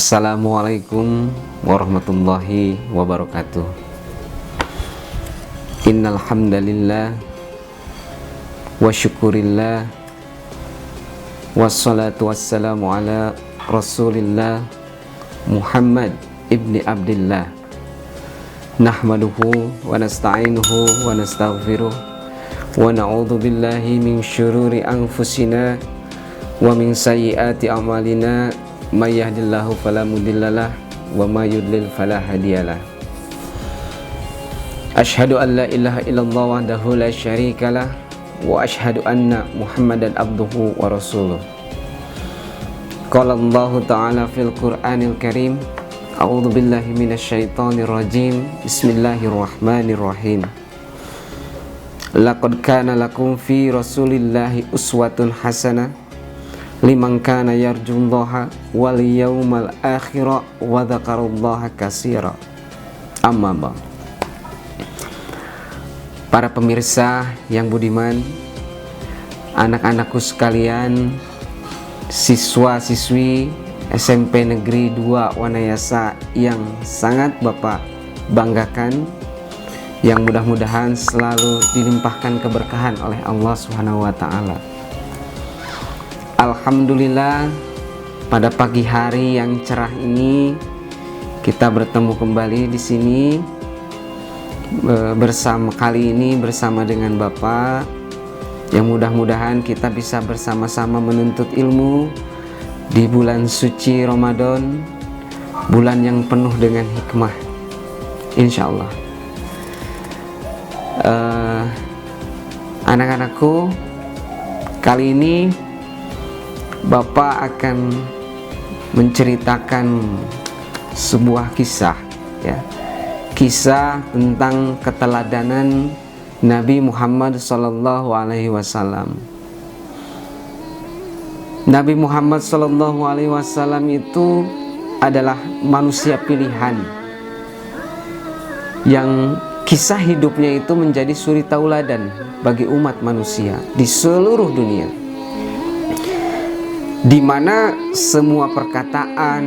Assalamualaikum warahmatullahi wabarakatuh. Innal hamdalillah wa syukurillah wassalatu wassalamu ala Rasulillah Muhammad ibni Abdillah. Nahmaduhu wa nasta'inuhu wa nastaghfiruh wa na'udzu billahi min syururi anfusina wa min sayyiati a'malina. May yahdihillahu fala mudhillalah wa may yudlil fala hadiyalah. Asyhadu an la ilaha illallah wahdahu la syarikalah wa asyhadu anna Muhammadan abduhu wa rasuluh. Qala Allah ta'ala fil Qur'anil Karim, a'udzu billahi minasyaitonir rajim. Bismillahirrahmanirrahim. Laqad kana lakum fi Rasulillahi uswatun hasanah liman kana yarjullaha wal yawmal akhira wa dzakarallaha katsira. Amma ba'd. Para pemirsa yang budiman, anak-anakku sekalian, siswa-siswi SMP Negeri 2 Wanayasa yang sangat Bapak banggakan, yang mudah-mudahan selalu dilimpahkan keberkahan oleh Allah Subhanahu wa taala. Alhamdulillah, pada pagi hari yang cerah ini kita bertemu kembali di sini kali ini bersama dengan Bapak, yang mudah-mudahan kita bisa bersama-sama menuntut ilmu di bulan suci Ramadan, bulan yang penuh dengan hikmah, insya Allah. Anak-anakku, kali ini Bapak akan menceritakan sebuah kisah, ya, kisah tentang keteladanan Nabi Muhammad Sallallahu Alaihi Wasallam. Nabi Muhammad Sallallahu Alaihi Wasallam itu adalah manusia pilihan yang kisah hidupnya itu menjadi suri tauladan bagi umat manusia di seluruh dunia, di mana semua perkataan,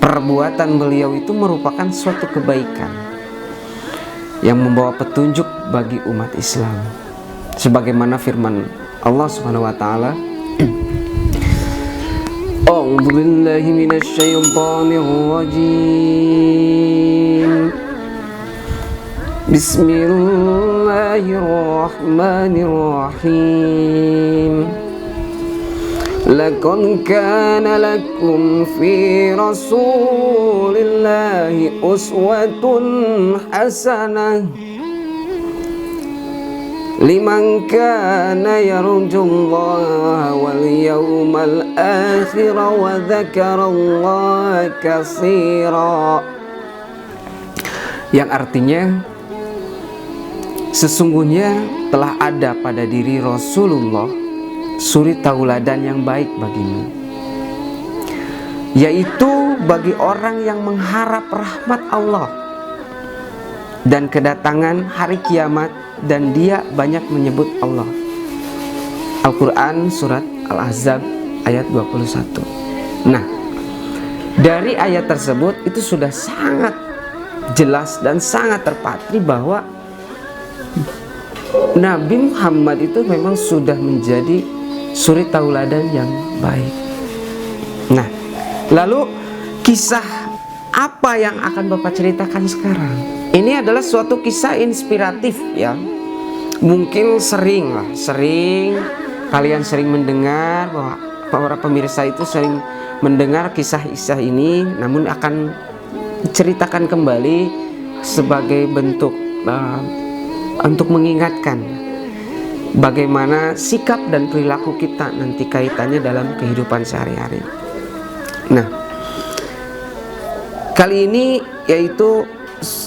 perbuatan beliau itu merupakan suatu kebaikan yang membawa petunjuk bagi umat Islam, sebagaimana firman Allah Subhanahu wa taala, A'udzu billahi minasyaitonir rajim. Bismillahirrahmanirrahim. Laqad kana lakum fi Rasulillahi uswatun hasanah liman kana yarjullaha wal yawmal akhir wa dzakarallaha katsira. Yang artinya, sesungguhnya telah ada pada diri Rasulullah suri tauladan yang baik bagimu, yaitu bagi orang yang mengharap rahmat Allah dan kedatangan hari kiamat, dan dia banyak menyebut Allah. Al-Quran surat Al-Ahzab ayat 21. Nah, dari ayat tersebut itu sudah sangat jelas dan sangat terpatri bahwa Nabi Muhammad itu memang sudah menjadi suri tauladan yang baik. Nah, lalu kisah apa yang akan Bapak ceritakan sekarang? Ini adalah suatu kisah inspiratif, ya. Mungkin sering kalian sering mendengar, bahwa para pemirsa itu sering mendengar kisah-kisah ini, namun akan diceritakan kembali sebagai bentuk untuk mengingatkan bagaimana sikap dan perilaku kita nanti kaitannya dalam kehidupan sehari-hari. Nah, kali ini yaitu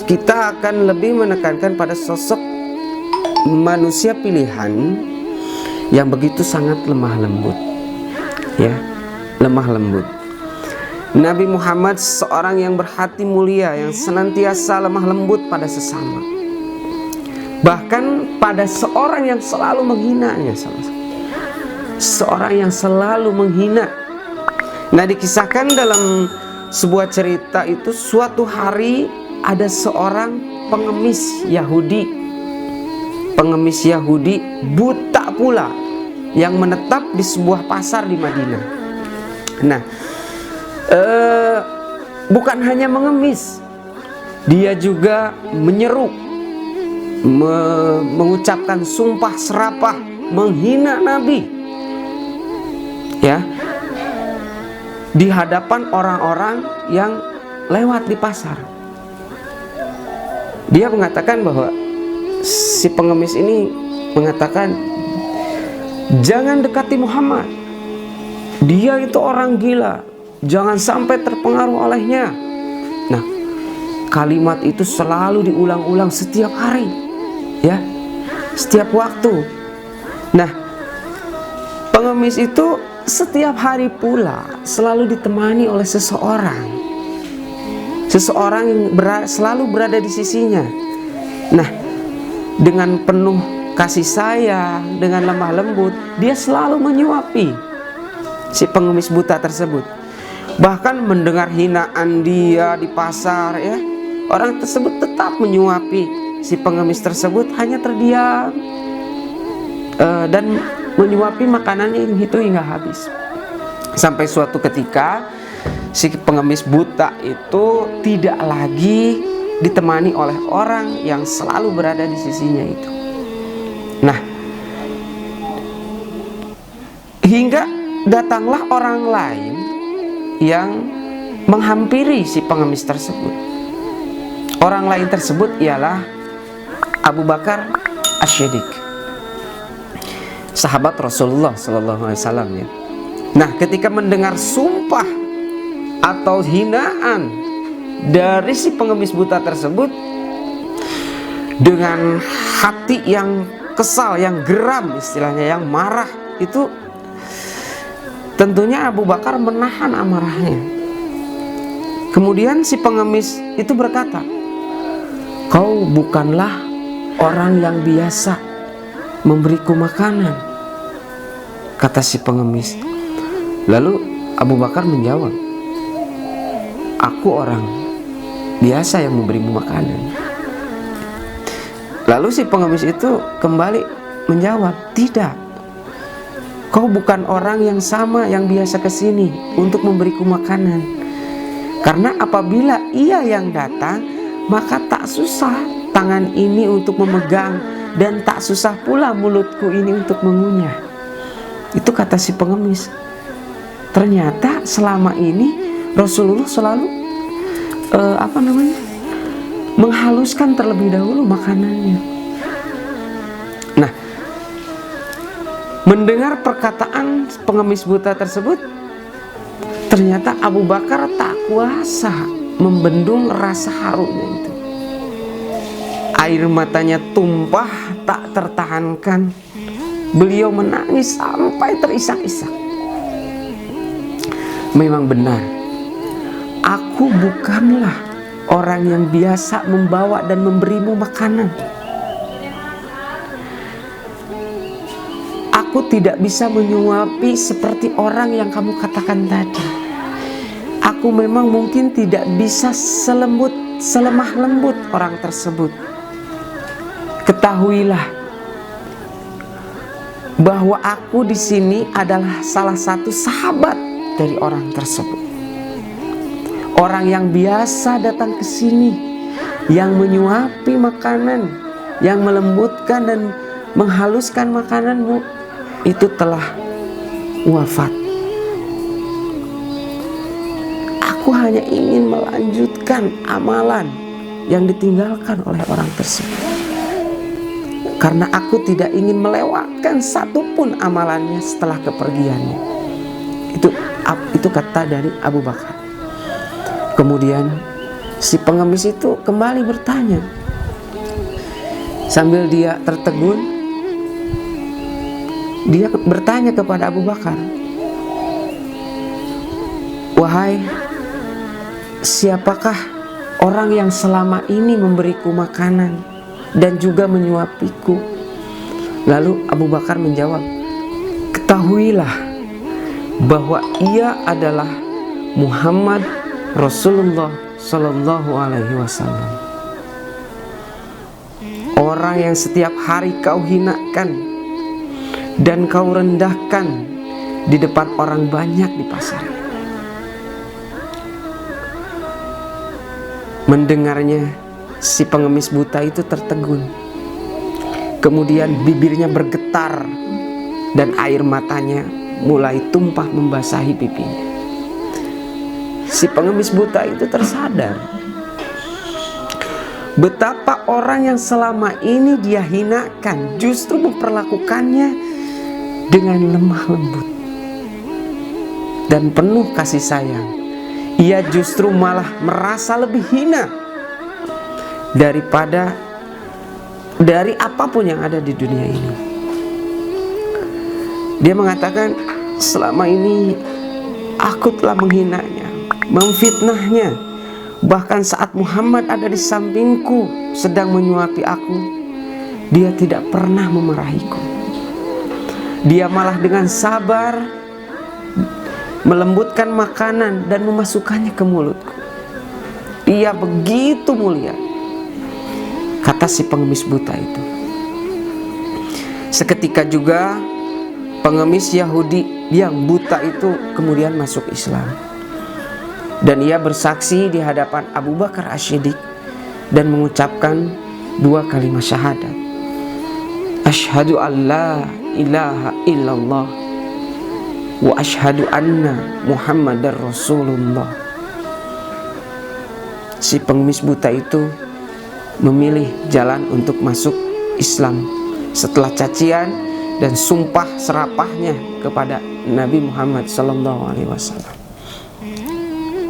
kita akan lebih menekankan pada sosok manusia pilihan yang begitu sangat lemah lembut, ya, lemah lembut. Nabi Muhammad seorang yang berhati mulia, yang senantiasa lemah lembut pada sesama, bahkan pada seorang yang selalu menghinanya, seorang yang selalu menghina, Nah, dikisahkan dalam sebuah cerita itu, suatu hari ada seorang pengemis Yahudi buta pula yang menetap di sebuah pasar di Madinah. Nah, bukan hanya mengemis, dia juga menyeru, mengucapkan sumpah serapah, menghina Nabi, ya, di hadapan orang-orang yang lewat di pasar. Dia mengatakan bahwa si pengemis ini mengatakan, jangan dekati Muhammad, dia itu orang gila, jangan sampai terpengaruh olehnya. Nah, kalimat itu selalu diulang-ulang setiap hari, ya, setiap waktu. Nah, pengemis itu setiap hari pula selalu ditemani oleh seseorang yang selalu berada di sisinya. Nah, dengan penuh kasih sayang, dengan lemah lembut, dia selalu menyuapi si pengemis buta tersebut. Bahkan mendengar hinaan dia di pasar, ya, orang tersebut tetap menyuapi si pengemis tersebut, hanya terdiam dan menyuapi makanannya itu hingga habis. Sampai suatu ketika si pengemis buta itu tidak lagi ditemani oleh orang yang selalu berada di sisinya itu. Nah, hingga datanglah orang lain yang menghampiri si pengemis tersebut. Orang lain tersebut ialah Abu Bakar As-Siddiq, sahabat Rasulullah SAW, ya. Nah, ketika mendengar sumpah atau hinaan dari si pengemis buta tersebut, dengan hati yang kesal, yang geram, istilahnya yang marah, itu tentunya Abu Bakar menahan amarahnya. Kemudian si pengemis itu berkata, kau bukanlah orang yang biasa memberiku makanan, kata si pengemis. Lalu Abu Bakar menjawab, aku orang biasa yang memberimu makanan. Lalu si pengemis itu kembali menjawab, tidak, kau bukan orang yang sama yang biasa kesini untuk memberiku makanan. Karena apabila ia yang datang, maka tak susah tangan ini untuk memegang, dan tak susah pula mulutku ini untuk mengunyah. Itu kata si pengemis. Ternyata selama ini Rasulullah selalu menghaluskan terlebih dahulu makanannya. Nah, mendengar perkataan pengemis buta tersebut, ternyata Abu Bakar tak kuasa membendung rasa harunya itu. Air matanya tumpah tak tertahankan. Beliau menangis sampai terisak-isak. Memang benar, aku bukanlah orang yang biasa membawa dan memberimu makanan. Aku tidak bisa menyuapi seperti orang yang kamu katakan tadi. Aku memang mungkin tidak bisa selemah lembut orang tersebut. Ketahuilah bahwa aku di sini adalah salah satu sahabat dari orang tersebut. Orang yang biasa datang ke sini, yang menyuapi makanan, yang melembutkan dan menghaluskan makananmu, itu telah wafat. Aku hanya ingin melanjutkan amalan yang ditinggalkan oleh orang tersebut, karena aku tidak ingin melewatkan satupun amalannya setelah kepergiannya. Itu kata dari Abu Bakar. Kemudian si pengemis itu kembali bertanya, sambil dia tertegun, dia bertanya kepada Abu Bakar, wahai, siapakah orang yang selama ini memberiku makanan dan juga menyuapiku? Lalu Abu Bakar menjawab, ketahuilah bahwa ia adalah Muhammad Rasulullah Sallallahu Alaihi Wasallam. Orang yang setiap hari kau hinakan dan kau rendahkan di depan orang banyak di pasar. Mendengarnya, si pengemis buta itu tertegun. Kemudian bibirnya bergetar dan air matanya mulai tumpah membasahi pipinya. Si pengemis buta itu tersadar betapa orang yang selama ini dia hinakan justru memperlakukannya dengan lemah lembut dan penuh kasih sayang. Ia justru malah merasa lebih hina dari apapun yang ada di dunia ini. Dia mengatakan, selama ini aku telah menghinanya, memfitnahnya. Bahkan saat Muhammad ada di sampingku sedang menyuapi aku, dia tidak pernah memarahiku. Dia malah dengan sabar melembutkan makanan dan memasukkannya ke mulutku. Dia begitu mulia, kata si pengemis buta itu. Seketika juga pengemis Yahudi yang buta itu kemudian masuk Islam. Dan ia bersaksi di hadapan Abu Bakar As-Siddiq dan mengucapkan 2 kalimat syahadat. Asyhadu an la ilaha illallah wa asyhadu anna Muhammadar Rasulullah. Si pengemis buta itu memilih jalan untuk masuk Islam setelah cacian dan sumpah serapahnya kepada Nabi Muhammad SAW.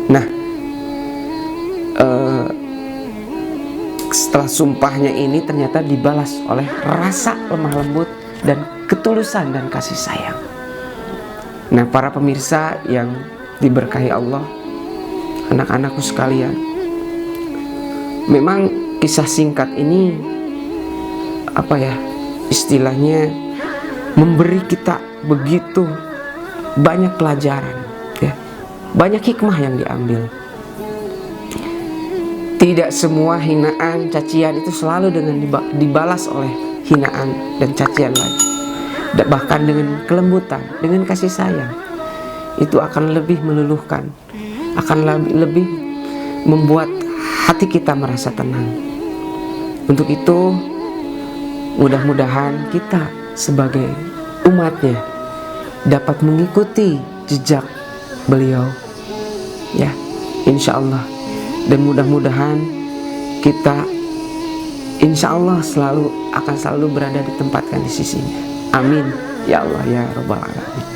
Nah, setelah sumpahnya ini ternyata dibalas oleh rasa lemah lembut dan ketulusan dan kasih sayang. Nah, para pemirsa yang diberkahi Allah, anak-anakku sekalian, memang kisah singkat ini istilahnya memberi kita begitu banyak pelajaran, ya. Banyak hikmah yang diambil. Tidak semua hinaan, cacian itu selalu dengan dibalas oleh hinaan dan cacian lagi. Bahkan dengan kelembutan, dengan kasih sayang, itu akan lebih meluluhkan, akan lebih membuat hati kita merasa tenang. Untuk itu, mudah-mudahan kita sebagai umatnya dapat mengikuti jejak beliau, ya, insya Allah. Dan mudah-mudahan kita insya Allah akan selalu berada ditempatkan di sisinya. Amin ya Allah ya Rabbal Alamin.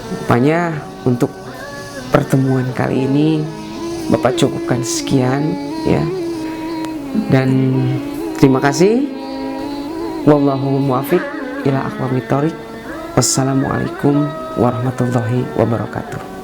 Rupanya untuk pertemuan kali ini Bapak cukupkan sekian, ya. Dan terima kasih. Wallahu muwaffiq ila aqwamit thoriq. Wassalamualaikum warahmatullahi wabarakatuh.